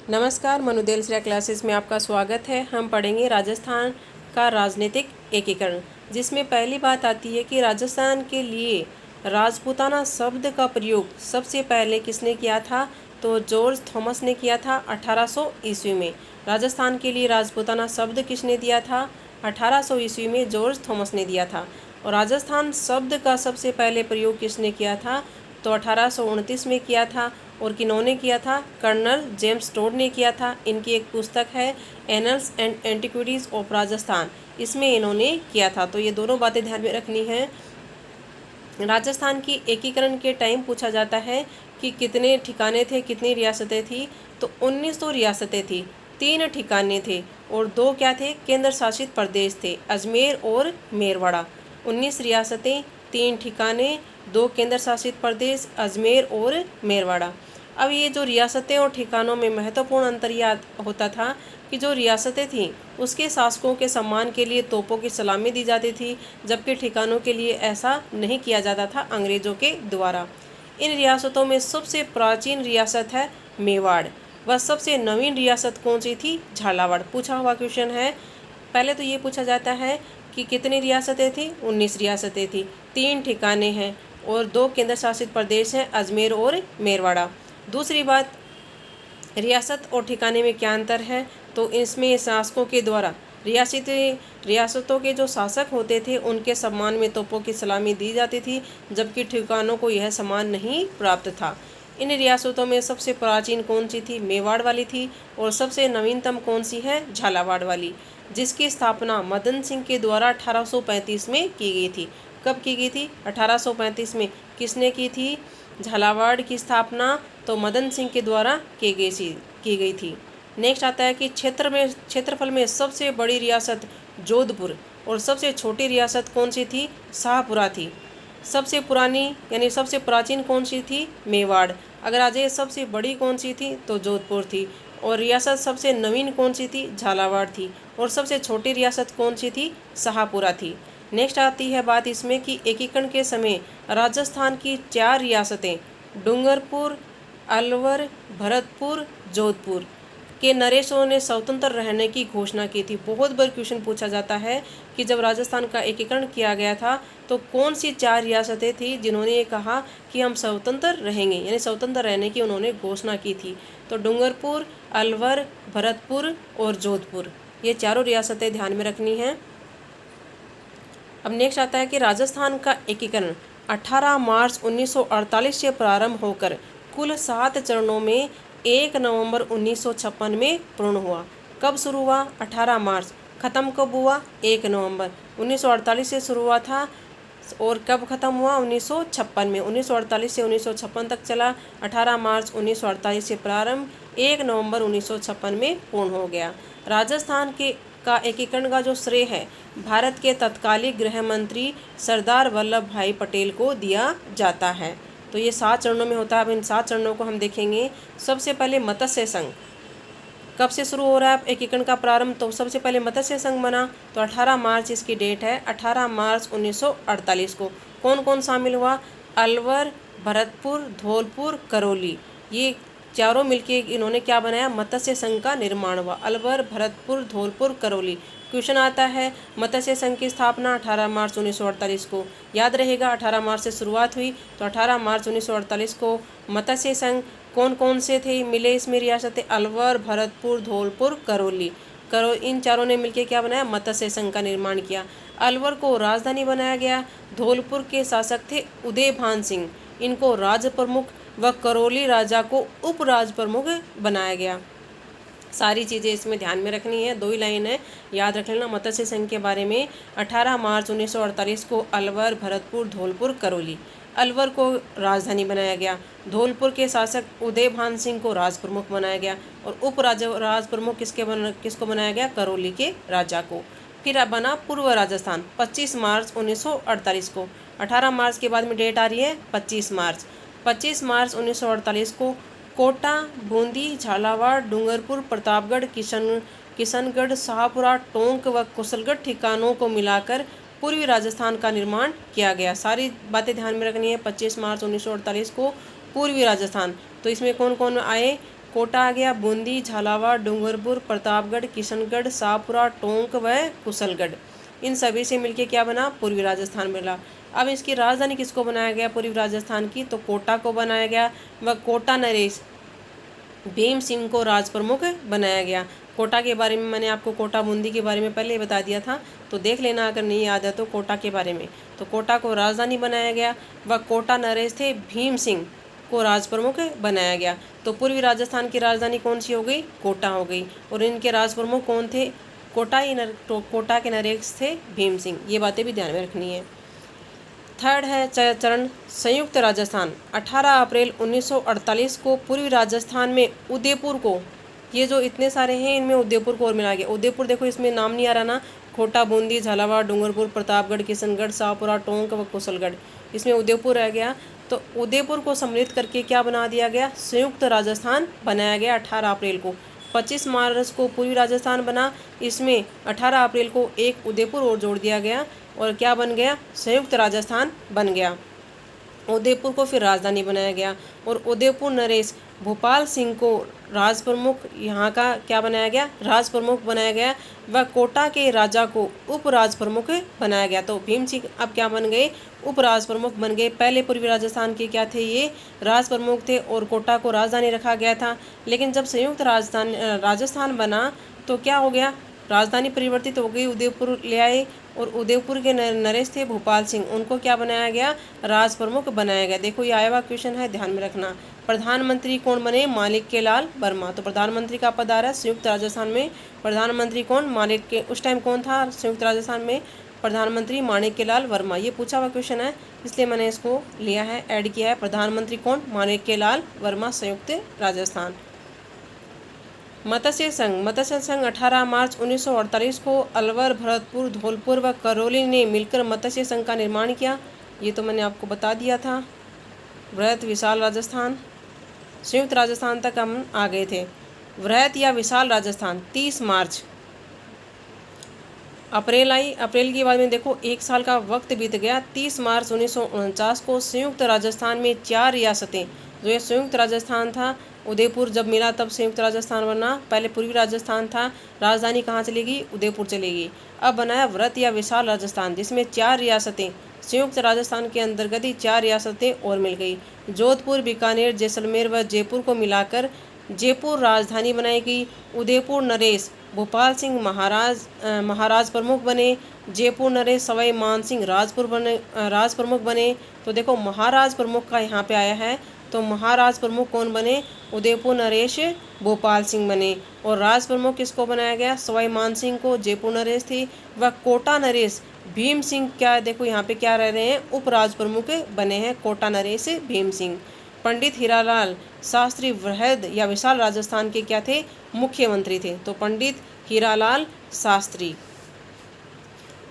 नमस्कार, मनुदेल श्रेया क्लासेस में आपका स्वागत है। हम पढ़ेंगे राजस्थान का राजनीतिक एकीकरण, जिसमें पहली बात आती है कि राजस्थान के लिए राजपूताना शब्द का प्रयोग सबसे पहले किसने किया था? तो जॉर्ज थॉमस ने किया था 1800 ईस्वी में। राजस्थान के लिए राजपूताना शब्द किसने दिया था? 1800 ईस्वी में जॉर्ज थॉमस ने दिया था। और राजस्थान शब्द का सबसे पहले प्रयोग किसने किया था? तो 1829 में किया था। और किन्होंने किया था? कर्नल जेम्स टोड ने किया था। इनकी एक पुस्तक है annuls and antiquities of Rajasthan, इसमें इन्होंने किया था। तो ये दोनों बातें ध्यान में रखनी है। राजस्थान की एकीकरण के टाइम पूछा जाता है कि कितने ठिकाने थे, कितनी रियासतें थी? तो 1900 रियासतें थी, 3 ठिकाने थे और 2 क्या थे? केंद्र शासित प्रदेश थे, अजमेर और मेरवाड़ा। 19 रियासतें, 3 ठिकाने, 2 केंद्र शासित प्रदेश, अजमेर और मेरवाड़ा। अब ये जो रियासतें और ठिकानों में महत्वपूर्ण अंतर यह होता था कि जो रियासतें थीं उसके शासकों के सम्मान के लिए तोपों की सलामी दी जाती थी, जबकि ठिकानों के लिए ऐसा नहीं किया जाता था अंग्रेजों के द्वारा। इन रियासतों में सबसे प्राचीन रियासत है मेवाड़। वह सबसे नवीन रियासत कौन सी थी? झालावाड़। पूछा हुआ क्वेश्चन है। पहले तो ये पूछा जाता है कि कितनी रियासतें थी? 19 रियासतें थी, 3 ठिकाने हैं और 2 केंद्र शासित प्रदेश हैं, अजमेर और मेरवाड़ा। दूसरी बात, रियासत और ठिकाने में क्या अंतर है? तो इसमें शासकों के द्वारा रियासतों के जो शासक होते थे उनके सम्मान में तोपों की सलामी दी जाती थी, जबकि ठिकानों को यह सम्मान नहीं प्राप्त था। इन रियासतों में सबसे प्राचीन कौन सी थी? मेवाड़ वाली थी। और सबसे नवीनतम कौन सी है? झालावाड़ वाली, जिसकी स्थापना मदन सिंह के द्वारा 1835 में की गई थी। कब की गई थी? 1835 में। किसने की थी झालावाड़ की स्थापना? तो मदन सिंह के द्वारा की गई थी। नेक्स्ट आता है कि क्षेत्रफल में सबसे बड़ी रियासत जोधपुर और सबसे छोटी रियासत कौन सी थी? शाहपुरा थी। सबसे पुरानी यानी सबसे प्राचीन कौन सी थी? मेवाड़। अगर आ जाए सबसे बड़ी कौन सी थी? तो जोधपुर थी। और रियासत सबसे नवीन कौन सी थी? झालावाड़ थी। और सबसे छोटी रियासत कौन सी थी? शाहपुरा थी। नेक्स्ट आती है बात इसमें कि एकीकरण के समय राजस्थान की 4 रियासतें डूंगरपुर, अलवर, भरतपुर, जोधपुर के नरेशों ने स्वतंत्र रहने की घोषणा की थी। बहुत बार क्वेश्चन पूछा जाता है कि जब राजस्थान का एकीकरण किया गया था तो कौन सी 4 रियासतें थी जिन्होंने ये कहा कि हम स्वतंत्र रहेंगे, यानी स्वतंत्र रहने की उन्होंने घोषणा की थी? तो डूंगरपुर, अलवर, भरतपुर और जोधपुर, ये चारों रियासतें ध्यान में रखनी हैं। अब नेक्स्ट आता है कि राजस्थान का एकीकरण 18 मार्च 1948 से प्रारंभ होकर कुल 7 चरणों में 1 नवंबर 1956 में पूर्ण हुआ। कब शुरू हुआ? 18 मार्च। ख़त्म कब हुआ? 1 नवंबर 1948 से शुरू हुआ था और कब ख़त्म हुआ? 1956 में। 1948 से 1956 तक चला। 18 मार्च 1948 से प्रारंभ, 1 नवंबर 1956 में पूर्ण हो गया। राजस्थान का एकीकरण का जो श्रेय है भारत के तत्कालीन गृह मंत्री सरदार वल्लभ भाई पटेल को दिया जाता है। तो ये 7 चरणों में होता है। अब इन 7 चरणों को हम देखेंगे। सबसे पहले मत्स्य संघ कब से शुरू हो रहा है एकीकरण का प्रारंभ? तो सबसे पहले मत्स्य संघ बना, तो 18 मार्च इसकी डेट है। 18 मार्च 1948 को कौन कौन शामिल हुआ? अलवर, भरतपुर, धौलपुर, करौली, ये चारों मिलके इन्होंने क्या बनाया? मत्स्य संघ का निर्माण हुआ। अलवर, भरतपुर, धौलपुर, करौली। क्वेश्चन आता है मत्स्य संघ की स्थापना 18 मार्च 1948 को। याद रहेगा 18 मार्च से शुरुआत हुई, तो 18 मार्च 1948 को मत्स्य संघ कौन कौन से थे मिले इसमें रियासतें? अलवर, भरतपुर, धौलपुर, करौली। इन चारों ने मिलकर क्या बनाया? मत्स्य संघ का निर्माण किया। अलवर को राजधानी बनाया गया। धौलपुर के शासक थे उदयभान सिंह, इनको राज प्रमुख व करौली राजा को उप राज प्रमुख बनाया गया। सारी चीज़ें इसमें ध्यान में रखनी है। 2 ही लाइन है, याद रख लेना मत्स्य संघ के बारे में। 18 मार्च 1948 को अलवर, भरतपुर, धौलपुर, करौली। अलवर को राजधानी बनाया गया। धौलपुर के शासक उदयभान सिंह को राज प्रमुख बनाया गया और उप राज प्रमुख किसको बनाया गया? करौली के राजा को। फिर अब बना पूर्व राजस्थान 25 मार्च 1948 को। 18 मार्च के बाद में डेट आ रही है 25 मार्च। 25 मार्च 1948 को कोटा, बूंदी, झालावाड़, डूंगरपुर, प्रतापगढ़, किशनगढ़, शाहपुरा, टोंक व कुशलगढ़ ठिकानों को मिलाकर पूर्वी राजस्थान का निर्माण किया गया। सारी बातें ध्यान में रखनी है। 25 मार्च 1948 को पूर्वी राजस्थान, तो इसमें कौन कौन आए? कोटा आ गया, बूंदी, झालावाड़, डूंगरपुर, प्रतापगढ़, किशनगढ़, शाहपुरा, टोंक व कुशलगढ़। इन सभी से मिलके क्या बना? पूर्वी राजस्थान मिला। अब इसकी राजधानी किसको बनाया गया पूर्वी राजस्थान की? तो कोटा को बनाया गया व कोटा नरेश भीम सिंह को राज प्रमुख बनाया गया। कोटा के बारे में मैंने आपको कोटा बूंदी के बारे में पहले ही बता दिया था, तो देख लेना अगर नहीं याद है तो कोटा के बारे में। तो कोटा को राजधानी बनाया गया व कोटा नरेश थे भीम सिंह को राज प्रमुख बनाया गया। तो पूर्वी राजस्थान की राजधानी कौन सी हो गई? कोटा हो गई। और इनके राज प्रमुख कौन थे? कोटा के नरेश थे भीम सिंह। ये बातें भी ध्यान में रखनी है। थर्ड है चरण संयुक्त राजस्थान। 18 अप्रैल 1948 को पूर्वी राजस्थान में उदयपुर को, ये जो इतने सारे हैं इनमें उदयपुर को और मिला गया। उदयपुर देखो इसमें नाम नहीं आ रहा ना, कोटा, बूंदी, झालावाड़, डूंगरपुर, प्रतापगढ़, किशनगढ़, शाहपुरा, टोंक व कुशलगढ़, इसमें उदयपुर रह गया। तो उदयपुर को सम्मिलित करके क्या बना दिया गया? संयुक्त राजस्थान बनाया गया 18 अप्रैल को। 25 मार्च को पूर्वी राजस्थान बना, इसमें 18 अप्रैल को एक उदयपुर और जोड़ दिया गया और क्या बन गया? संयुक्त राजस्थान बन गया। उदयपुर को फिर राजधानी बनाया गया और उदयपुर नरेश भोपाल सिंह को राज प्रमुख यहाँ का क्या बनाया गया? राज प्रमुख बनाया गया व कोटा के राजा को उप राज प्रमुख बनाया गया। तो भीम सिंह अब क्या बन गए? उप राज प्रमुख बन गए। पहले पूर्वी राजस्थान के क्या थे? ये राज प्रमुख थे और कोटा को राजधानी रखा गया था। लेकिन जब संयुक्त राजस्थान बना तो क्या हो गया? राजधानी परिवर्तित हो गई, उदयपुर ले आए और उदयपुर के नरेश थे भोपाल सिंह, उनको क्या बनाया गया? राज प्रमुख बनाया गया। देखो ये आया हुआ क्वेश्चन है, ध्यान में रखना। प्रधानमंत्री कौन बने? माणिक के लाल वर्मा। तो प्रधानमंत्री का पद आ रहा है संयुक्त राजस्थान में। प्रधानमंत्री कौन? माणिक के, उस टाइम कौन था संयुक्त राजस्थान में? प्रधानमंत्री माणिक के लाल वर्मा। ये पूछा हुआ क्वेश्चन है, इसलिए मैंने इसको लिया है, ऐड किया है। प्रधानमंत्री कौन? माणिक के लाल वर्मा, संयुक्त राजस्थान। मत्स्य संघ 18 मार्च 1948 को अलवर, भरतपुर, धौलपुर व करौली ने मिलकर मत्स्य संघ का निर्माण किया। ये तो मैंने आपको बता दिया था। वृहत विशाल राजस्थान, संयुक्त राजस्थान तक हम आ गए थे। वृहत या विशाल राजस्थान 30 मार्च, अप्रैल आई, अप्रैल के बाद में देखो एक साल का वक्त बीत गया। 30 मार्च 1949 को संयुक्त राजस्थान में 4 रियासतें, जो ये संयुक्त राजस्थान था, उदयपुर जब मिला तब संयुक्त राजस्थान बना। पहले पूर्वी राजस्थान था, राजधानी कहाँ चलेगी? उदयपुर चलेगी। अब बनाया वृहत या विशाल राजस्थान, जिसमें 4 रियासतें, संयुक्त राजस्थान के अंतर्गत ही 4 रियासतें और मिल गई। जोधपुर, बीकानेर, जैसलमेर व जयपुर को मिलाकर जयपुर राजधानी बनाई गई। उदयपुर नरेश भोपाल सिंह महाराज प्रमुख बने। जयपुर नरेश सवाई मानसिंह राज प्रमुख बने। तो देखो महाराज प्रमुख का यहाँ पे आया है, तो महाराज प्रमुख कौन बने? उदयपुर नरेश भोपाल सिंह बने। और राज प्रमुख किसको बनाया गया? सवाई मानसिंह को, जयपुर नरेश थी। व कोटा नरेश भीम सिंह, क्या देखो यहाँ पे क्या रह रहे हैं? उप राज प्रमुख बने हैं कोटा नरेश भीम सिंह। पंडित हीरालाल शास्त्री वृहद या विशाल राजस्थान के क्या थे? मुख्यमंत्री थे। तो पंडित हीरालाल शास्त्री।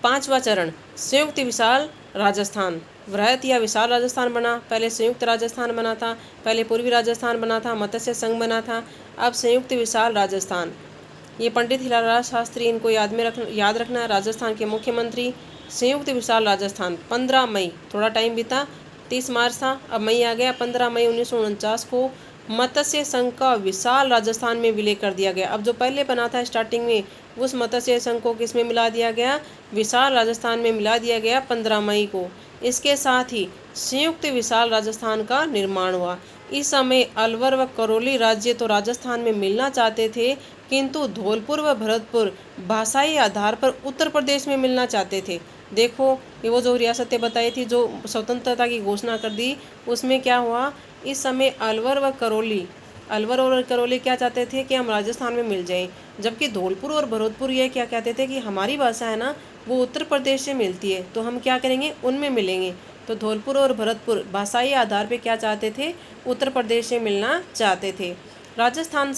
5वां चरण संयुक्त विशाल राजस्थान। वृहत या विशाल राजस्थान बना, पहले संयुक्त राजस्थान बना था, पहले पूर्वी राजस्थान बना था, मत्स्य संघ बना था, अब संयुक्त विशाल राजस्थान। ये पंडित हीरालाल शास्त्री, इनको याद रखना है, राजस्थान के मुख्यमंत्री। संयुक्त विशाल राजस्थान 15 मई, थोड़ा टाइम बीता, 30 मार्च था, अब मई आ गया। 15 मई 1949 को मत्स्य संघ का विशाल राजस्थान में विलय कर दिया गया। अब जो पहले बना था स्टार्टिंग में, उस मत्स्य संघ को किस में मिला दिया गया? विशाल राजस्थान में मिला दिया गया 15 मई को। इसके साथ ही संयुक्त विशाल राजस्थान का निर्माण हुआ। इस समय अलवर व करौली राज्य तो राजस्थान में मिलना चाहते थे, किंतु धौलपुर व भरतपुर भाषाई आधार पर उत्तर प्रदेश में मिलना चाहते थे। देखो ये वो जो रियासतें बताई थी, जो स्वतंत्रता की घोषणा कर दी, उसमें क्या हुआ? इस समय अलवर और करौली क्या चाहते थे? कि हम राजस्थान में मिल जाएं, जबकि धौलपुर और भरतपुर ये क्या कहते थे? कि हमारी भाषा है ना, वो उत्तर प्रदेश से मिलती है, तो हम क्या करेंगे? उनमें मिलेंगे। तो धौलपुर और भरतपुर भाषाई आधार पर क्या चाहते थे? उत्तर प्रदेश से मिलना चाहते थे। राजस्थान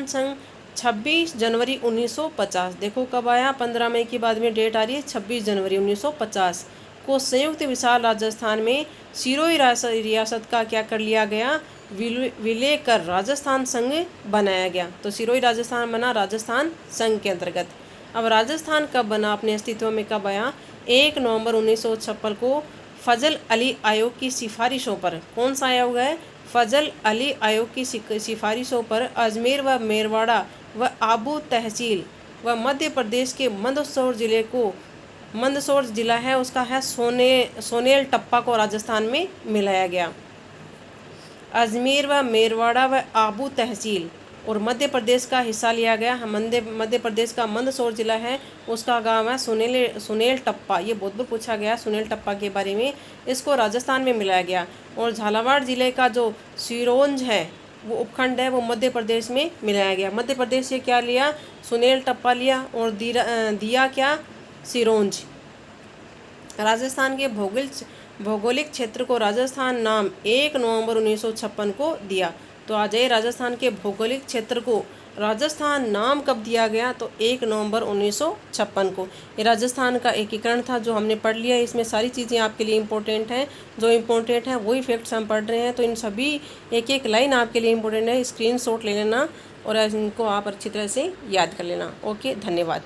संघ 26 जनवरी 1950, देखो कब आया? 15 मई के बाद में डेट आ रही है 26 जनवरी 1950 को संयुक्त विशाल राजस्थान में सिरोही रियासत का क्या कर लिया गया? विलय कर राजस्थान संघ बनाया गया। तो सिरोही राजस्थान बना राजस्थान संघ के अंतर्गत। अब राजस्थान कब बना? अपने अस्तित्व में कब आया? 1 नवंबर 1956 को फजल अली आयोग की सिफारिशों पर। कौन सा आयोग है? फजल अली आयोग की सिफारिशों पर अजमेर व मेरवाड़ा व आबू तहसील व मध्य प्रदेश के मंदसौर जिले को, मंदसौर जिला है उसका है सोनेल टप्पा को राजस्थान में मिलाया गया। अजमेर व मेरवाड़ा व आबू तहसील और मध्य प्रदेश का हिस्सा लिया गया। मध्य प्रदेश का मंदसौर जिला है उसका गांव है सुनेल टप्पा। ये बहुत बार पूछा गया सुनेल टप्पा के बारे में, इसको राजस्थान में मिलाया गया। और झालावाड़ जिले का जो सिरोंज है वो उपखंड है वो मध्य प्रदेश में मिलाया गया। मध्य प्रदेश से क्या लिया, सुनेल टप्पा लिया और दिया क्या, सिरोंज। राजस्थान के भौगोलिक क्षेत्र को राजस्थान नाम 1 नवंबर 1956 को दिया। तो आ जाइए, राजस्थान के भौगोलिक क्षेत्र को राजस्थान नाम कब दिया गया, तो 1 नवंबर 1956 को। ये राजस्थान का एकीकरण था जो हमने पढ़ लिया। इसमें सारी चीज़ें आपके लिए इम्पोर्टेंट हैं, जो इम्पोर्टेंट हैं वही फैक्ट्स हम पढ़ रहे हैं। तो इन सभी एक एक लाइन आपके लिए इम्पोर्टेंट है, स्क्रीनशॉट ले लेना और इनको आप अच्छी तरह से याद कर लेना। ओके, धन्यवाद।